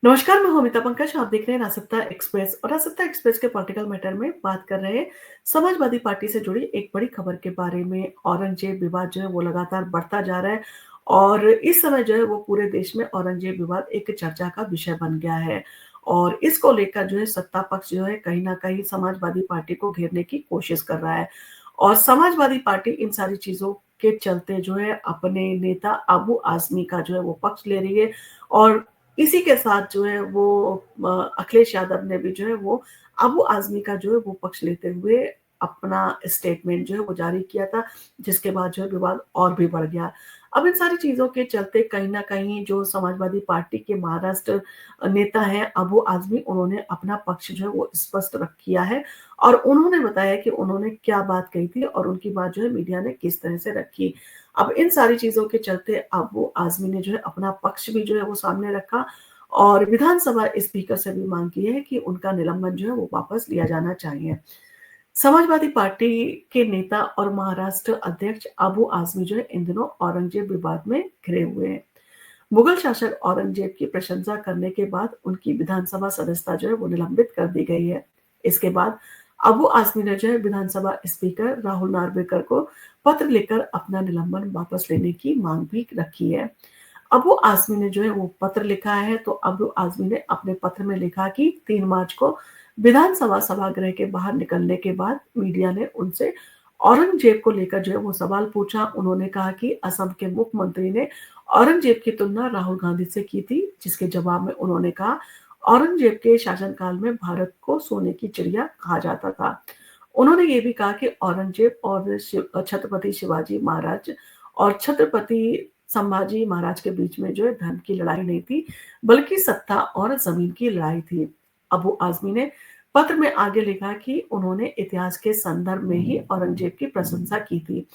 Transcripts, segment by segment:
नमस्कार, मैं हूं अमिता पंकज। आप देख रहे हैं नासत्ता एक्सप्रेस और नासत्ता एक्सप्रेस के पॉलिटिकल मैटर में बात कर रहे हैं समाजवादी पार्टी से जुड़ी एक बड़ी खबर के बारे में। औरंगजेब विवाद जो है वो लगातार बढ़ता जा रहा है और इस समय जो है वो पूरे देश में औरंगजेब विवाद एक चर्चा का विषय बन गया है। और इसको लेकर जो है सत्ता पक्ष जो है कहीं ना कहीं समाजवादी पार्टी को घेरने की कोशिश कर रहा है और समाजवादी पार्टी इन सारी चीजों के चलते जो है अपने नेता अबू आजमी का जो है वो पक्ष ले रही है। और इसी के साथ जो है वो अखिलेश यादव ने भी जो है वो अबू आज़मी का जो है वो पक्ष लेते हुए अपना स्टेटमेंट जो है वो जारी किया था, जिसके बाद जो है विवाद और भी बढ़ गया। अब इन सारी चीज़ों के चलते कहीं न कहीं जो समाजवादी पार्टी के महाराष्ट्र नेता हैं अबू आज़मी, उन्होंने अपना पक्ष जो है वो स्पष्ट रख किया है और उन्होंने बताया कि उन्होंने क्या बात कही थी और उनकी बात जो है मीडिया ने किस तरह से रखी। अब इन सारी चीज़ों के चलते अब वो आज़मी ने जो है अपना पक्ष भी जो है वो सामने रखा और विधानसभा स्पीकर से भी माँग की है कि उनका निलंबन जो है वो वापस लिया जाना चाहिए। समाजवादी पार्टी के नेता और महाराष्ट्र अध्यक्ष अबू आज़मी जो है इन दिनों औरंगजेब विवाद में घिरे हुए हैं। मुगल शासक औरंगजेब की प्रशंसा करने के बाद उनकी विधानसभा सदस्यता जो है वो निलंबित कर दी गई है। इसके बाद अबू आज़मी ने जो है विधानसभा स्पीकर राहुल नार्वेकर को पत्र लिखकर अपना निलंबन वापस लेने की मांग भी रखी है। अबू आज़मी ने जो है वो पत्र लिखा है, तो अबू आज़मी ने अपने पत्र में लिखा कि 3 मार्च को विधानसभा सभागृह के बाहर निकलने के बाद मीडिया ने उनसे औरंगजेब को लेकर जो है वो सवाल पूछा। उन्होंने कहा कि असम के मुख्यमंत्री ने औरंगजेब की तुलना राहुल गांधी से की थी, जिसके जवाब में उन्होंने कहा, औरंगजेब के शासनकाल में भारत को सोने की चिड़िया कहा जाता था। उन्होंने ये भी कहा कि औरंगजेब और छत्रपति शिवाजी महाराज और छत्रपति संभाजी महाराज के बीच में जो है धर्म की लड़ाई नहीं थी, बल्कि सत्ता और ज़मीन की लड़ाई थी। अबू आज़मी ने पत्र में आगे लिखा कि उन्होंने इतिहास के संदर्भ में ही औरंगजेब की प्रशंसा की थी।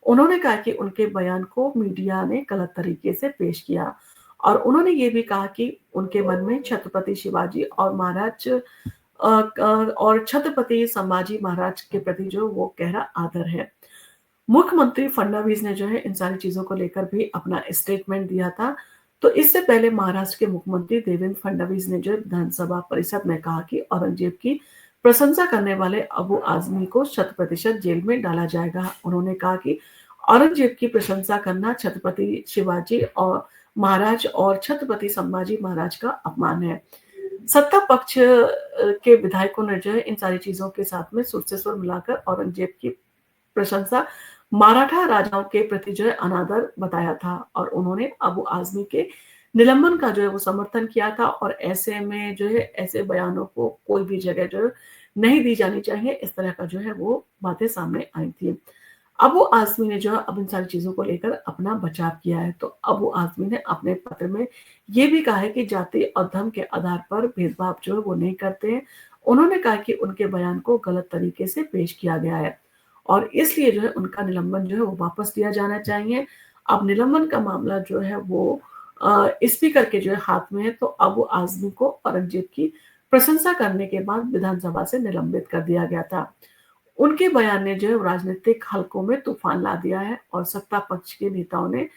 उन्होंने कहा कि उनके बयान को मीडिया ने गलत तरीके से पेश किया और उन्होंने ये भी कहा कि उनके मन में छत्रपति शिवाजी और महाराज और छत्रपति संभाजी महाराज के प्रति जो वो गहरा आदर है। मुख्यमंत्री फडणवीस ने जो है इन सारी चीज़ों को लेकर भी अपना स्टेटमेंट दिया था। तो इससे पहले महाराष्ट्र के मुख्यमंत्री देवेंद्र फडणवीस ने जो है विधानसभा परिषद में कहा कि औरंगजेब की प्रशंसा करने वाले अबू आज़मी को शत-प्रतिशत जेल में डाला जाएगा। उन्होंने कहा कि औरंगजेब की प्रशंसा करना छत्रपति शिवाजी और महाराज और छत्रपति संभाजी महाराज का अपमान है। सत्ता पक्ष के विधायकों ने जो है इन सारी चीज़ों के साथ में सुर से सुर मिलाकर औरंगजेब की प्रशंसा मराठा राजाओं के प्रति जो है अनादर बताया था और उन्होंने अबू आज़मी के निलंबन का जो है वो समर्थन किया था और ऐसे में जो है ऐसे बयानों को कोई भी जगह जो है नहीं दी जानी चाहिए, इस तरह का जो है वो बातें सामने आई थी। अबू आज़मी ने जो है अब इन सारी चीज़ों को लेकर अपना बचाव किया है। तो अबू आज़मी ने अपने पत्र में ये भी कहा है कि जाति और धर्म के आधार पर भेदभाव जो है वो नहीं करते हैं। उन्होंने कहा कि उनके बयान को गलत तरीके से पेश किया गया है और इसलिए जो है उनका निलंबन जो है वो वापस लिया जाना चाहिए। अब निलंबन का मामला जो है वो स्पीकर के जो है हाथ में है, तो अबू आज़मी को औरंगजेब की प्रशंसा करने के बाद विधानसभा से निलंबित कर दिया गया था। उनके बयान ने जो है राजनीतिक हलकों में तूफान ला दिया है और सत्ता पक्ष के नेताओं ने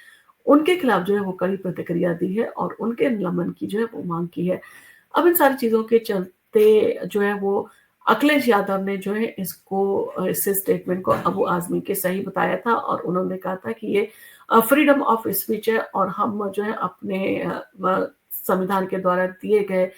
उनके खिलाफ जो है वो कड़ी प्रतिक्रिया दी है और उनके निलंबन की जो है वो मांग की है। अब इन सारी चीज़ों के चलते जो है वो अखिलेश यादव ने जो है इस स्टेटमेंट को अबू आज़मी के सही बताया था और उन्होंने कहा था कि ये फ्रीडम ऑफ स्पीच है और हम जो है अपने संविधान के द्वारा दिए गए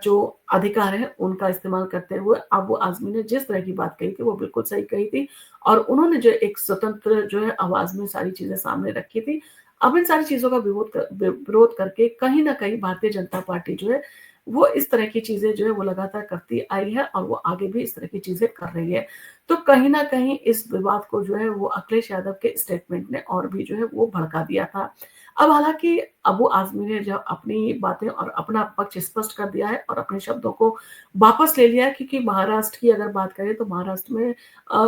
जो अधिकार हैं उनका इस्तेमाल करते हुए अबू आज़मी ने जिस तरह की बात कही थी वो बिल्कुल सही कही थी और उन्होंने जो एक स्वतंत्र जो है आवाज़ में सारी चीज़ें सामने रखी थी। अब इन सारी चीज़ों का विरोध करके कहीं न कहीं भारतीय जनता पार्टी जो है, वो इस तरह की चीज़ें जो है वो लगातार करती आई है और वो आगे भी इस तरह की चीज़ें कर रही है। तो कहीं न कहीं इस विवाद को जो है वो अखिलेश यादव के स्टेटमेंट ने और भी जो है वो भड़का दिया था। अब हालाँकि अबू आज़मी ने जब अपनी बातें और अपना पक्ष स्पष्ट कर दिया है और अपने शब्दों को वापस ले लिया है, क्योंकि महाराष्ट्र की अगर बात करें तो महाराष्ट्र में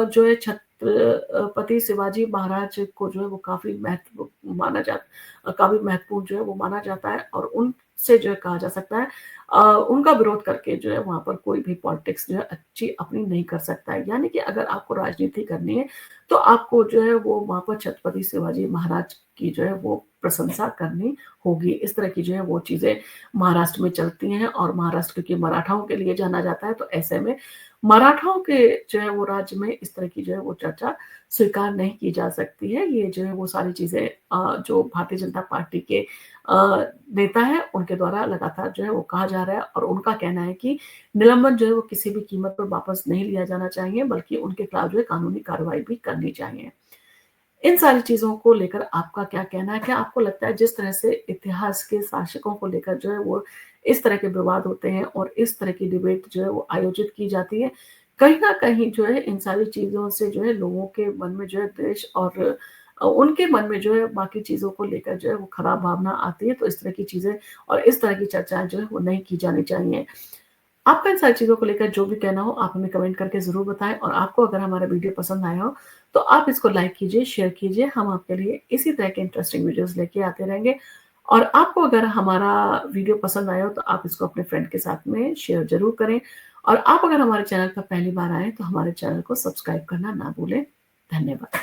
जो है छत्रपति शिवाजी महाराज को जो है वो काफ़ी महत्वपूर्ण जो है वो माना जाता है और उन से जो है कहा जा सकता है उनका विरोध करके जो है वहाँ पर कोई भी पॉलिटिक्स जो है अच्छी अपनी नहीं कर सकता है। यानी कि अगर आपको राजनीति करनी है, तो आपको जो है वो वहाँ पर छत्रपति शिवाजी महाराज की जो है वो प्रशंसा करनी होगी। इस तरह की जो है वो चीज़ें महाराष्ट्र में चलती हैं और महाराष्ट्र क्योंकि मराठाओं के लिए जाना जाता है, तो ऐसे में मराठाओं के जो है वो राज्य में इस तरह की जो है वो चर्चा स्वीकार नहीं की जा सकती है। ये जो है वो सारी चीज़ें जो भारतीय जनता पार्टी के नेता हैं, उनके द्वारा लगातार जो है वो कहा जा रहा है और उनका कहना है कि निलंबन जो है वो किसी भी कीमत पर वापस नहीं लिया जाना चाहिए, बल्कि उनके खिलाफ जो है कानूनी कार्रवाई भी करनी चाहिए। इन सारी चीज़ों को लेकर आपका क्या कहना है? क्या आपको लगता है जिस तरह से इतिहास के शासकों को लेकर जो है वो इस तरह के विवाद होते हैं और इस तरह की डिबेट जो है वो आयोजित की जाती है, कहीं न कहीं जो है इन सारी चीज़ों से जो है लोगों के मन में जो है द्वेष और उनके मन में जो है बाकी चीज़ों को लेकर जो है वो खराब भावना आती है, तो इस तरह की चीज़ें और इस तरह की चर्चाएँ जो है वो नहीं की जानी चाहिए। आपका इन सारी चीज़ों को लेकर जो भी कहना हो, आप हमें कमेंट करके ज़रूर बताएँ और आपको अगर हमारा वीडियो पसंद आया हो, तो आप इसको लाइक कीजिए, शेयर कीजिए। हम आपके लिए इसी तरह के इंटरेस्टिंग वीडियोज़ लेके आते रहेंगे और आपको अगर हमारा वीडियो पसंद आया हो, तो आप इसको अपने फ्रेंड के साथ में शेयर ज़रूर करें और आप अगर हमारे चैनल पर पहली बार आएँ, तो हमारे चैनल को सब्सक्राइब करना ना भूलें। धन्यवाद।